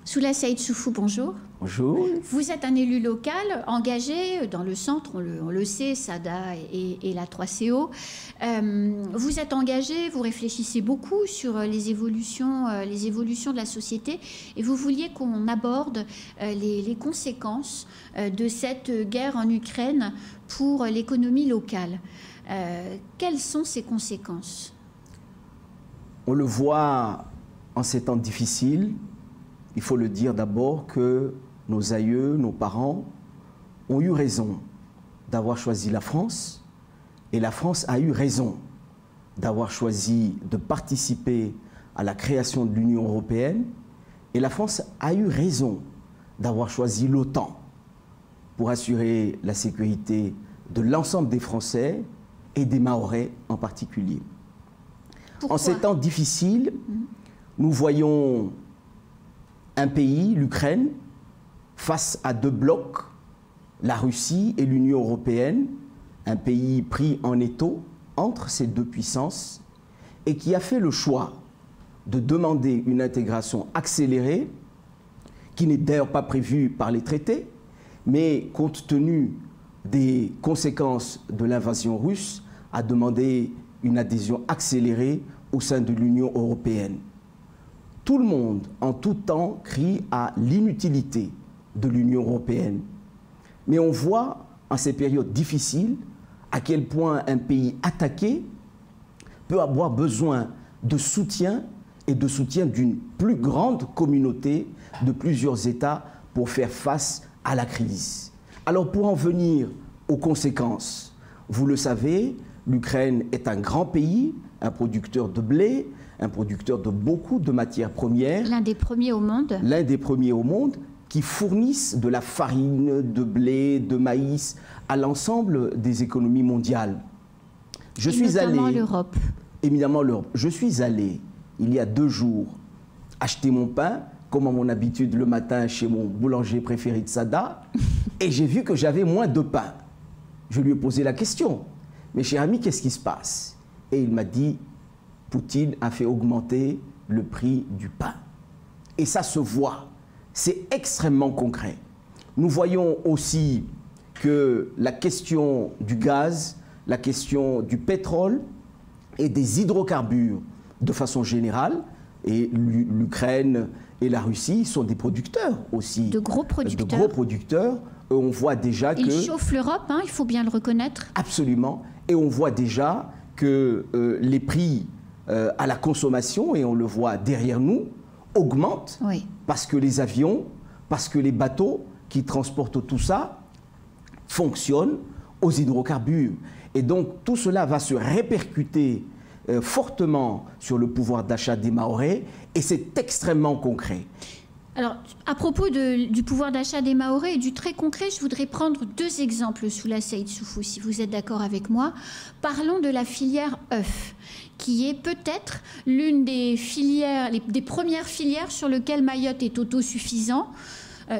Soula Saïd Soufou, bonjour. Bonjour. Vous êtes un élu local engagé dans le centre, on le sait, SADA et la 3CO. Vous êtes engagé, vous réfléchissez beaucoup sur les évolutions de la société et vous vouliez qu'on aborde les conséquences de cette guerre en Ukraine pour l'économie locale. Quelles sont ces conséquences? On le voit en ces temps difficiles. Il faut le dire d'abord que nos aïeux, nos parents ont eu raison d'avoir choisi la France et la France a eu raison d'avoir choisi de participer à la création de l'Union européenne et la France a eu raison d'avoir choisi l'OTAN pour assurer la sécurité de l'ensemble des Français et des Mahorais en particulier. Pourquoi? En ces temps difficiles, nous voyons un pays, l'Ukraine, face à deux blocs, la Russie et l'Union européenne, un pays pris en étau entre ces deux puissances et qui a fait le choix de demander une intégration accélérée, qui n'est d'ailleurs pas prévue par les traités, mais compte tenu des conséquences de l'invasion russe, a demandé une adhésion accélérée au sein de l'Union européenne. Tout le monde, en tout temps, crie à l'inutilité de l'Union européenne. Mais on voit, en ces périodes difficiles, à quel point un pays attaqué peut avoir besoin de soutien et de soutien d'une plus grande communauté de plusieurs États pour faire face à la crise. Alors pour en venir aux conséquences, vous le savez, l'Ukraine est un grand pays, un producteur de blé, un producteur de beaucoup de matières premières. L'un des premiers au monde. L'un des premiers au monde qui fournissent de la farine, de blé, de maïs à l'ensemble des économies mondiales. Notamment l'Europe. Évidemment l'Europe. Je suis allé, il y a 2 jours, acheter mon pain, comme à mon habitude le matin chez mon boulanger préféré de Sada, et j'ai vu que j'avais moins de pain. Je lui ai posé la question, mais cher ami, qu'est-ce qui se passe? Et il m'a dit, Poutine a fait augmenter le prix du pain. Et ça se voit, c'est extrêmement concret. Nous voyons aussi que la question du gaz, la question du pétrole et des hydrocarbures de façon générale, et l'Ukraine et la Russie sont des producteurs aussi. De gros producteurs. De gros producteurs. On voit déjà que... Ils chauffent l'Europe, hein, il faut bien le reconnaître. Absolument. Et on voit déjà que les prix à la consommation, et on le voit derrière nous, augmentent, oui, parce que les avions, parce que les bateaux qui transportent tout ça fonctionnent aux hydrocarbures. Et donc tout cela va se répercuter fortement sur le pouvoir d'achat des Mahorais, et c'est extrêmement concret. Alors, à propos du pouvoir d'achat des Mahorais et du très concret, je voudrais prendre 2 exemples, Soula Saïd Soufou, si vous êtes d'accord avec moi. Parlons de la filière œufs, qui est peut-être l'une des filières, des premières filières sur lesquelles Mayotte est autosuffisant,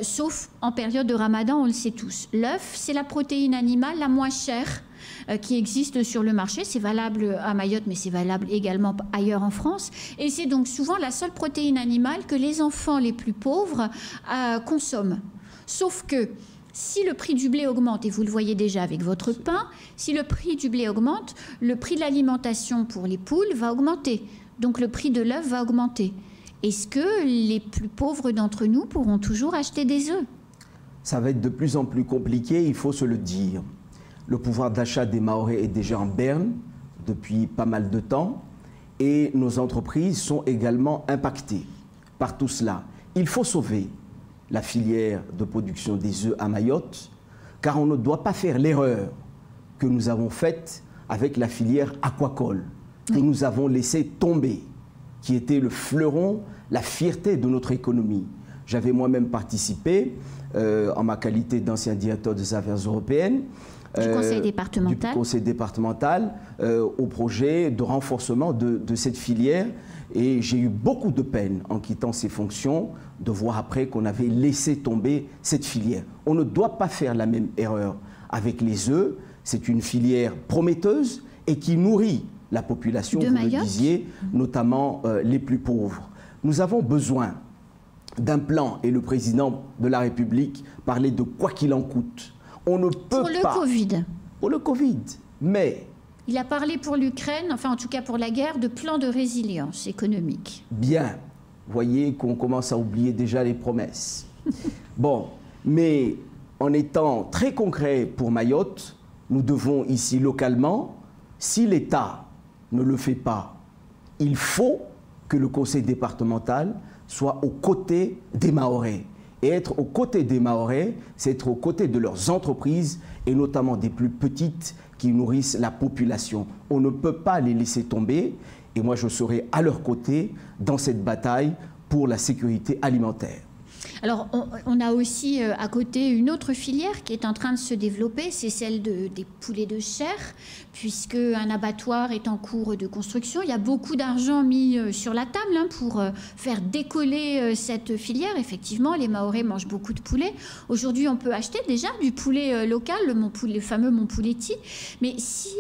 sauf en période de Ramadan, on le sait tous. L'œuf, c'est la protéine animale la moins chère qui existe sur le marché. C'est valable à Mayotte, mais c'est valable également ailleurs en France. Et c'est donc souvent la seule protéine animale que les enfants les plus pauvres consomment. Sauf que si le prix du blé augmente, et vous le voyez déjà avec votre pain, si le prix du blé augmente, le prix de l'alimentation pour les poules va augmenter. Donc le prix de l'œuf va augmenter. Est-ce que les plus pauvres d'entre nous pourront toujours acheter des œufs? Ça va être de plus en plus compliqué, il faut se le dire. Le pouvoir d'achat des Mahorais est déjà en berne depuis pas mal de temps et nos entreprises sont également impactées par tout cela. Il faut sauver la filière de production des œufs à Mayotte, car on ne doit pas faire l'erreur que nous avons faite avec la filière aquacole, que nous avons laissé tomber, qui était le fleuron, la fierté de notre économie. J'avais moi-même participé, en ma qualité d'ancien directeur des affaires européennes, du conseil départemental, au projet de renforcement de cette filière. Et j'ai eu beaucoup de peine en quittant ces fonctions de voir après qu'on avait laissé tomber cette filière. On ne doit pas faire la même erreur avec les œufs. C'est une filière prometteuse et qui nourrit la population, vous le disiez, notamment les plus pauvres. Nous avons besoin d'un plan et le président de la République parlait de quoi qu'il en coûte. On ne peut pas... Pour le Covid. Pour le Covid. Mais... Il a parlé pour l'Ukraine, enfin en tout cas pour la guerre, de plan de résilience économique. Bien. Vous voyez qu'on commence à oublier déjà les promesses. Bon, mais en étant très concret pour Mayotte, nous devons ici localement, si l'État ne le fait pas, il faut que le conseil départemental soit aux côtés des Mahorais. Et être aux côtés des Mahorais, c'est être aux côtés de leurs entreprises, et notamment des plus petites qui nourrissent la population. On ne peut pas les laisser tomber, et moi je serai à leur côté dans cette bataille pour la sécurité alimentaire. Alors, on a aussi à côté une autre filière qui est en train de se développer, c'est celle des poulets de chair, puisque un abattoir est en cours de construction. Il y a beaucoup d'argent mis sur la table pour faire décoller cette filière. Effectivement, les Mahorais mangent beaucoup de poulet. Aujourd'hui, on peut acheter déjà du poulet local, le fameux Montpouletti. Mais si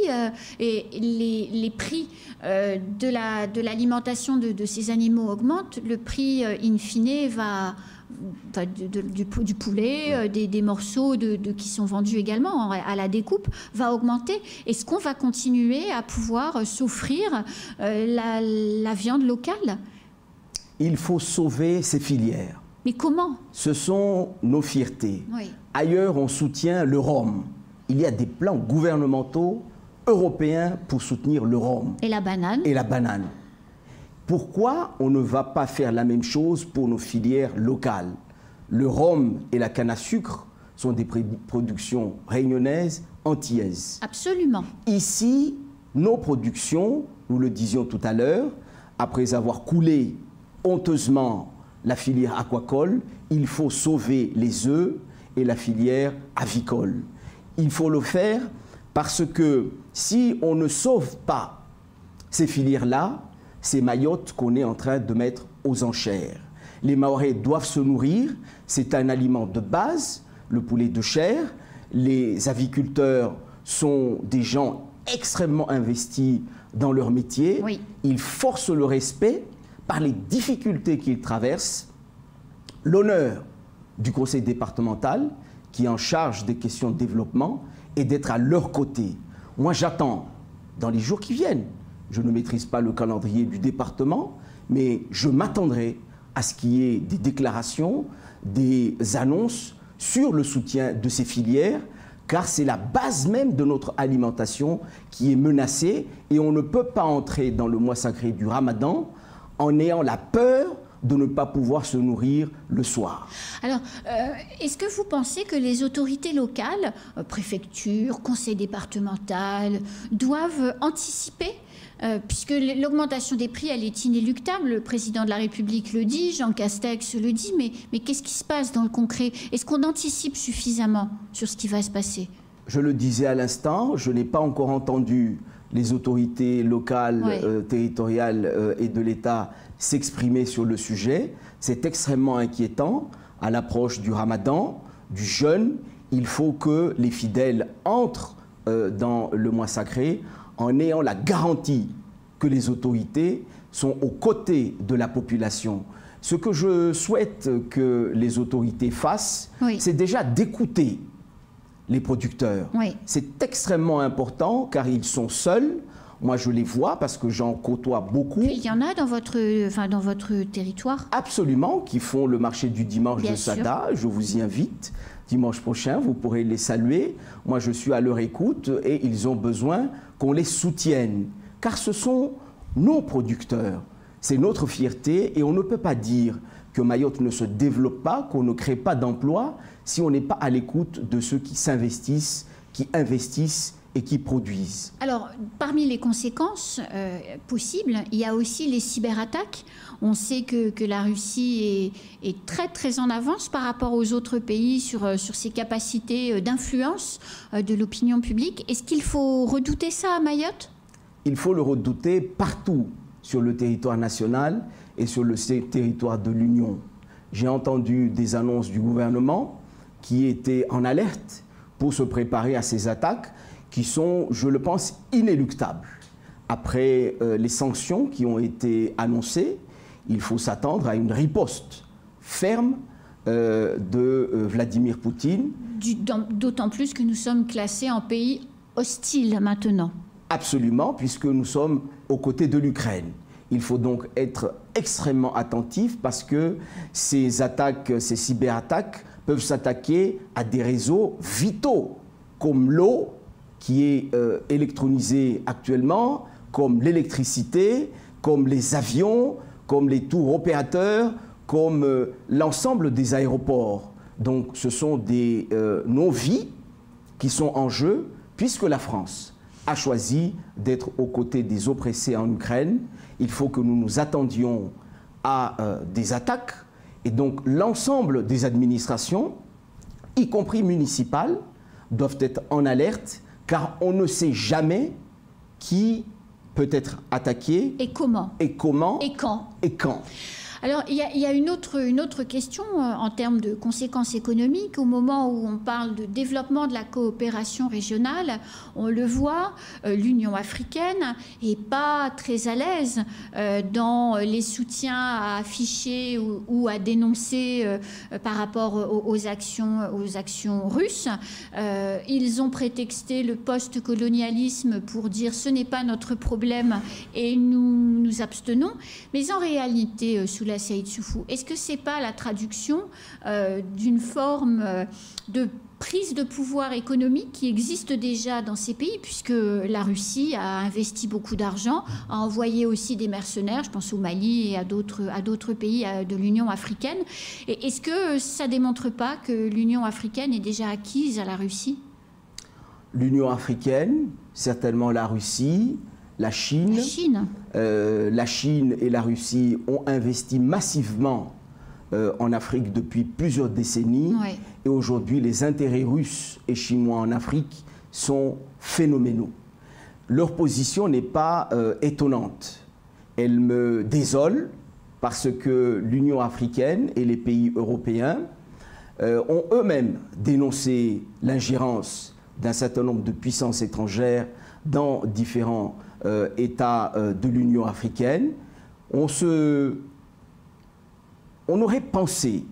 les prix de l'alimentation de ces animaux augmentent, le prix in fine va... Enfin, du poulet, des morceaux qui sont vendus également à la découpe, va augmenter. Est-ce qu'on va continuer à pouvoir s'offrir la viande locale? Il faut sauver ces filières. Mais comment? Ce sont nos fiertés. Oui. Ailleurs, on soutient le rhum. Il y a des plans gouvernementaux européens pour soutenir le rhum. Et la banane? Et la banane. Pourquoi on ne va pas faire la même chose pour nos filières locales? Le rhum et la canne à sucre sont des productions réunionnaises, antillaises. Absolument. Ici, nos productions, nous le disions tout à l'heure, après avoir coulé honteusement la filière aquacole, il faut sauver les œufs et la filière avicole. Il faut le faire parce que si on ne sauve pas ces filières-là, c'est Mayotte qu'on est en train de mettre aux enchères. Les Mahorais doivent se nourrir, c'est un aliment de base, le poulet de chair. Les aviculteurs sont des gens extrêmement investis dans leur métier. Oui. Ils forcent le respect par les difficultés qu'ils traversent. L'honneur du conseil départemental, qui est en charge des questions de développement, est d'être à leur côté. Moi, j'attends, dans les jours qui viennent, je ne maîtrise pas le calendrier du département, mais je m'attendrai à ce qu'il y ait des déclarations, des annonces sur le soutien de ces filières, car c'est la base même de notre alimentation qui est menacée et on ne peut pas entrer dans le mois sacré du Ramadan en ayant la peur de ne pas pouvoir se nourrir le soir. Alors, est-ce que vous pensez que les autorités locales, préfecture, conseil départemental, doivent anticiper puisque l'augmentation des prix, elle est inéluctable. Le président de la République le dit, Jean Castex le dit, mais qu'est-ce qui se passe dans le concret? Est-ce qu'on anticipe suffisamment sur ce qui va se passer? Je le disais à l'instant, je n'ai pas encore entendu les autorités locales, territoriales et de l'État s'exprimer sur le sujet. C'est extrêmement inquiétant. À l'approche du Ramadan, du jeûne, il faut que les fidèles entrent dans le mois sacré en ayant la garantie que les autorités sont aux côtés de la population. Ce que je souhaite que les autorités fassent, c'est déjà d'écouter les producteurs. C'est extrêmement important car ils sont seuls. Moi, je les vois parce que j'en côtoie beaucoup. Puis il y en a dans votre territoire? Absolument, qui font le marché du dimanche de Sada. Je vous y invite. Dimanche prochain, vous pourrez les saluer. Moi, je suis à leur écoute et ils ont besoin qu'on les soutienne. Car ce sont nos producteurs. C'est notre fierté et on ne peut pas dire que Mayotte ne se développe pas, qu'on ne crée pas d'emplois si on n'est pas à l'écoute de ceux qui s'investissent, qui investissent et qui produisent. Alors, parmi les conséquences possibles, il y a aussi les cyberattaques. On sait que la Russie est très très en avance par rapport aux autres pays sur ses capacités d'influence de l'opinion publique. Est-ce qu'il faut redouter ça à Mayotte? Il faut le redouter partout sur le territoire national et sur le territoire de l'Union. J'ai entendu des annonces du gouvernement qui étaient en alerte pour se préparer à ces attaques qui sont, je le pense, inéluctables. Après les sanctions qui ont été annoncées, il faut s'attendre à une riposte ferme de Vladimir Poutine. D'autant plus que nous sommes classés en pays hostile maintenant. Absolument, puisque nous sommes aux côtés de l'Ukraine. Il faut donc être extrêmement attentif parce que ces attaques, ces cyberattaques peuvent s'attaquer à des réseaux vitaux comme l'eau qui est électronisée actuellement, comme l'électricité, comme les avions, comme les tours opérateurs, comme l'ensemble des aéroports. Donc ce sont nos vies qui sont en jeu puisque la France a choisi d'être aux côtés des oppressés en Ukraine. Il faut que nous nous attendions à des attaques et donc l'ensemble des administrations, y compris municipales, doivent être en alerte car on ne sait jamais qui peut être attaqué. Et comment. Et comment. Et quand. Et quand. Alors, il y a une autre question en termes de conséquences économiques. Au moment où on parle de développement de la coopération régionale, on le voit, l'Union africaine n'est pas très à l'aise dans les soutiens à afficher ou à dénoncer par rapport aux actions russes. Ils ont prétexté le post-colonialisme pour dire ce n'est pas notre problème et nous nous abstenons. Mais en réalité, sous la Saïd Soufou, est-ce que ce n'est pas la traduction d'une forme de prise de pouvoir économique qui existe déjà dans ces pays, puisque la Russie a investi beaucoup d'argent, a envoyé aussi des mercenaires, je pense au Mali et à d'autres pays de l'Union africaine. Et est-ce que ça ne démontre pas que l'Union africaine est déjà acquise à la Russie? L'Union africaine, certainement la Russie, la Chine. La Chine et la Russie ont investi massivement en Afrique depuis plusieurs décennies. Ouais. Et aujourd'hui, les intérêts russes et chinois en Afrique sont phénoménaux. Leur position n'est pas étonnante. Elle me désole parce que l'Union africaine et les pays européens ont eux-mêmes dénoncé l'ingérence d'un certain nombre de puissances étrangères dans différents États de l'Union africaine. On aurait pensé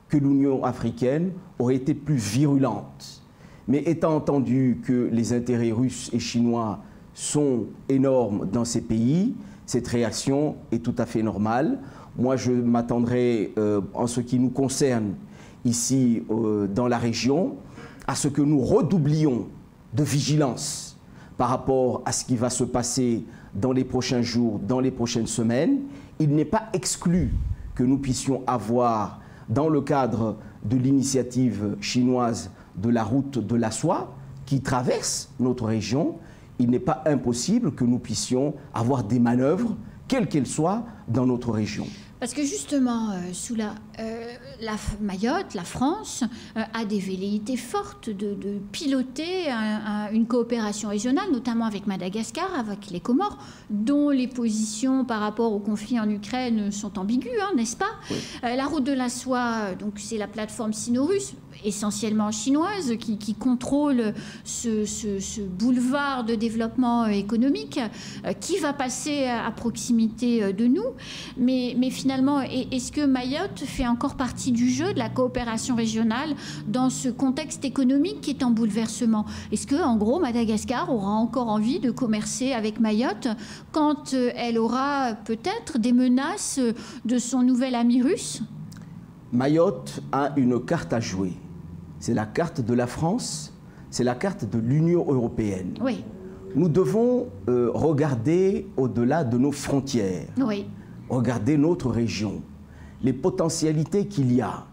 que l'Union africaine aurait été plus virulente. Mais étant entendu que les intérêts russes et chinois sont énormes dans ces pays, cette réaction est tout à fait normale. Moi, je m'attendrai, en ce qui nous concerne ici dans la région, à ce que nous redoublions de vigilance par rapport à ce qui va se passer dans les prochains jours, dans les prochaines semaines. Il n'est pas exclu que nous puissions avoir, dans le cadre de l'initiative chinoise de la route de la soie qui traverse notre région, il n'est pas impossible que nous puissions avoir des manœuvres, quelles qu'elles soient, dans notre région. Parce que justement, sous Mayotte, la France, a des velléités fortes de piloter une coopération régionale, notamment avec Madagascar, avec les Comores, dont les positions par rapport au conflit en Ukraine sont ambiguës, hein, n'est-ce pas? Oui. La route de la soie, donc c'est la plateforme sino-russe, essentiellement chinoise, qui contrôle ce boulevard de développement économique, qui va passer à proximité de nous. Mais finalement, est-ce que Mayotte fait encore partie du jeu de la coopération régionale dans ce contexte économique qui est en bouleversement? Est-ce que, en gros, Madagascar aura encore envie de commercer avec Mayotte quand elle aura peut-être des menaces de son nouvel ami russe? Mayotte a une carte à jouer. C'est la carte de la France, c'est la carte de l'Union européenne. Oui. Nous devons regarder au-delà de nos frontières. Oui. Regarder notre région, les potentialités qu'il y a.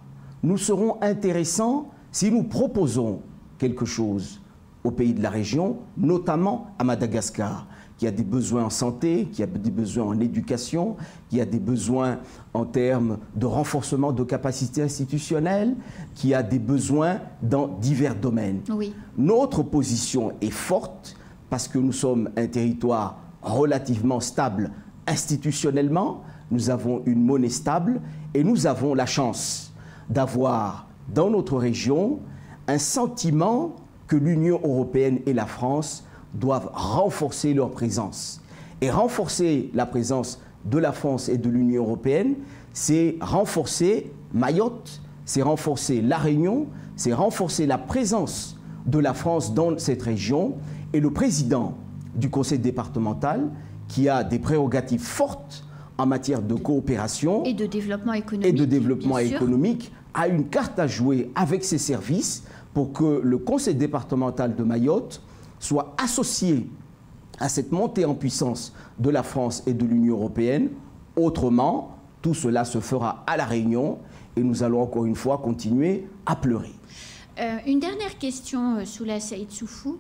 Nous serons intéressants si nous proposons quelque chose aux pays de la région, notamment à Madagascar, qui a des besoins en santé, qui a des besoins en éducation, qui a des besoins en termes de renforcement de capacités institutionnelles, qui a des besoins dans divers domaines. Oui. Notre position est forte parce que nous sommes un territoire relativement stable institutionnellement, nous avons une monnaie stable et nous avons la chance d'avoir dans notre région un sentiment que l'Union européenne et la France doivent renforcer leur présence. Et renforcer la présence de la France et de l'Union européenne, c'est renforcer Mayotte, c'est renforcer La Réunion, c'est renforcer la présence de la France dans cette région. Et le président du conseil départemental, qui a des prérogatives fortes en matière de coopération et de développement économique, a une carte à jouer avec ses services pour que le conseil départemental de Mayotte soit associé à cette montée en puissance de la France et de l'Union européenne. Autrement, tout cela se fera à La Réunion et nous allons encore une fois continuer à pleurer. Une dernière question, Soula Saïd Soufou.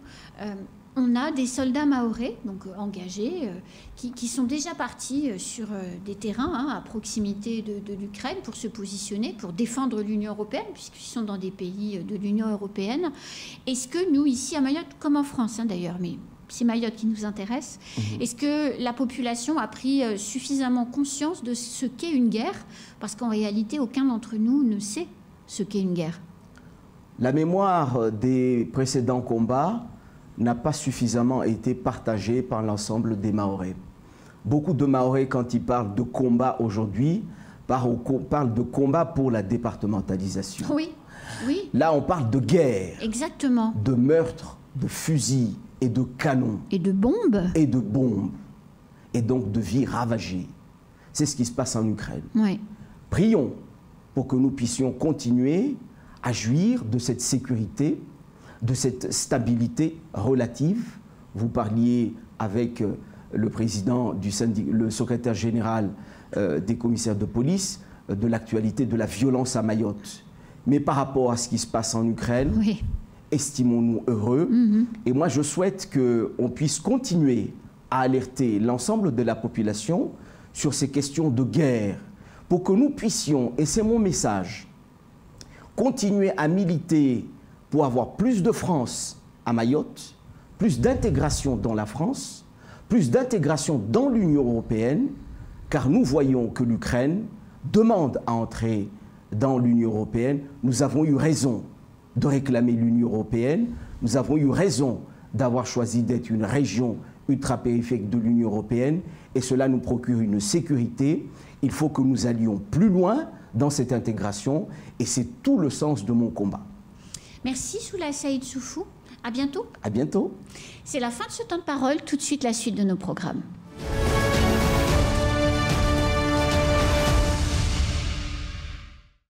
On a des soldats mahorais, donc engagés, qui sont déjà partis sur des terrains à proximité de l'Ukraine pour se positionner, pour défendre l'Union européenne, puisqu'ils sont dans des pays de l'Union européenne. Est-ce que nous, ici à Mayotte, comme en France d'ailleurs, mais c'est Mayotte qui nous intéresse, est-ce que la population a pris suffisamment conscience de ce qu'est une guerre? Parce qu'en réalité, aucun d'entre nous ne sait ce qu'est une guerre. La mémoire des précédents combats n'a pas suffisamment été partagée par l'ensemble des Mahorais. Beaucoup de Mahorais, quand ils parlent de combat aujourd'hui, parlent de combat pour la départementalisation. Oui, oui. Là, on parle de guerre. Exactement. De meurtres, de fusils et de canons. Et de bombes. Et de bombes. Et donc de vies ravagées. C'est ce qui se passe en Ukraine. Oui. Prions pour que nous puissions continuer à jouir de cette sécurité, de cette stabilité relative. Vous parliez avec le président du syndicat, le secrétaire général des commissaires de police, de l'actualité de la violence à Mayotte. Mais par rapport à ce qui se passe en Ukraine, oui, estimons-nous heureux. Et moi, je souhaite qu'on puisse continuer à alerter l'ensemble de la population sur ces questions de guerre, pour que nous puissions, et c'est mon message, continuer à militer pour avoir plus de France à Mayotte, plus d'intégration dans la France, plus d'intégration dans l'Union européenne, car nous voyons que l'Ukraine demande à entrer dans l'Union européenne. Nous avons eu raison de réclamer l'Union européenne, nous avons eu raison d'avoir choisi d'être une région ultra-périphérique de l'Union européenne, et cela nous procure une sécurité. Il faut que nous allions plus loin dans cette intégration, et c'est tout le sens de mon combat. Merci Soula Saïd Soufou. À bientôt. À bientôt. C'est la fin de ce temps de parole. Tout de suite, la suite de nos programmes.